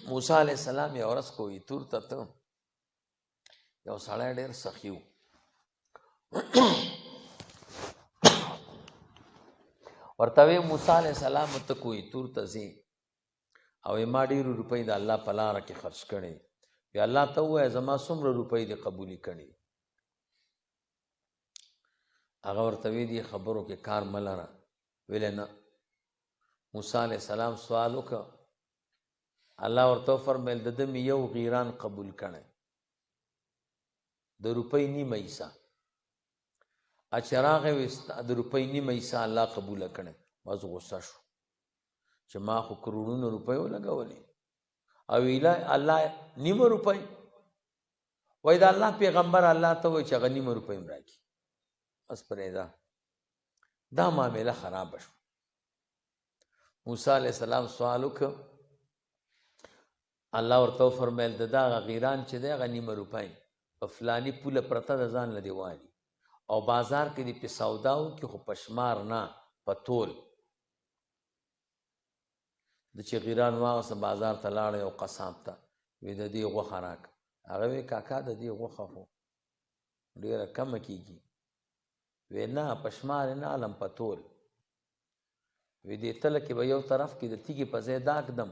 موسی علیہ السلام یو ورځ کوهي تور ته ته یو سړی ډېر سخي و ورته وی موسی علیہ السلام ته کوهي تور ته ځې او ما ډېرو روپۍ د الله په لاره کې خرڅ کړې وی الله ته ووایه زما څومره روپۍ دې قبولې کړې هغه ورته وی دې خبرو کې کار مه لره ویلې نه موسی علیہ السلام سوال وکړ الله ورته وفرمیل د ده مې یو غیران قبول کړی د روپۍ نیمه حصه چې راغی وی د روپۍ نیمه حصه الله قبوله کړی بس غصه شو چې ما خو کروڑونو روپۍ ولګولې او ویله الله نیمه روپۍ وایي د الله پیغمبر الله ته وایي چې هغه نیمه روپۍ م راکړي بس پرېږده دا معامله خرابه شوه موسی علیہ السلام سوال وکړ الله ورته وفرمیل د ده هغه غیران چې دی هغه نیمه روپۍ په فلاني پوله پرته د ځان له دې والي او بازار کې دې پې سودا وکړي خو په شمار نه په تول د چې غیران واغسته بازار ته لاړی او قصاب ته وی د دې غوښه راکړه هغه وی کاکا د دې غوښه خو ډېره کمه کېږي وی نه په شمار یې نه علم په تول وی دې تله کې به یو طرف کې د تیږې په ځای داغ دم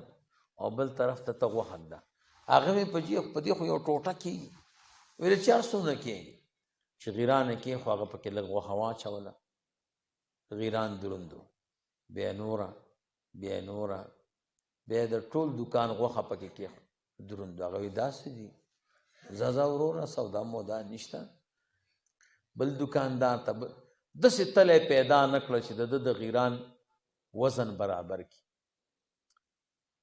او بل طرف ته ته غوښه ږده هغه مې په دې خو یو ټوټه کېږي ویل چې هر څومره کېږي چې غیران یې کې خو هغه پکې لږ غوښه واچوله غیران دروند و بیا نوره بیا نوره بیا د ټول دکان غوښه پکې کېښ دروند هغه وی داسې دي ځه وروره سودا مودا نشته بل دکاندار ته داسې تلی پیدا نه کړه چې د ده د غیران وزن برابر کړي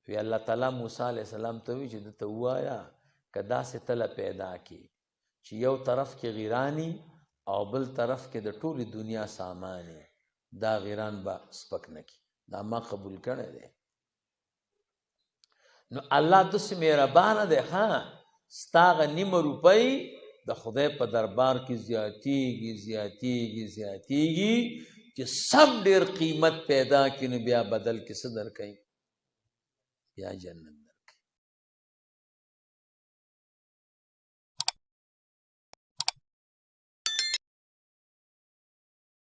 وی الله تعالی موسی علیہ السلام ته وی چې ده ته ووایه که داسې تله پیدا کړي چې یو طرف کې غیرانی او بل طرف کې د ټولې دنیا سامانې دا غیران به سپک نه کړي دا ما قبول کړی دی نو الله داسې مهربانه دی ها ستا هغه نیمه روپۍ د خدای په دربار کې زیاتېږي چې سب ډېر قیمت پیدا کړي نو بیا بدل کې څه درکوي بیا جنت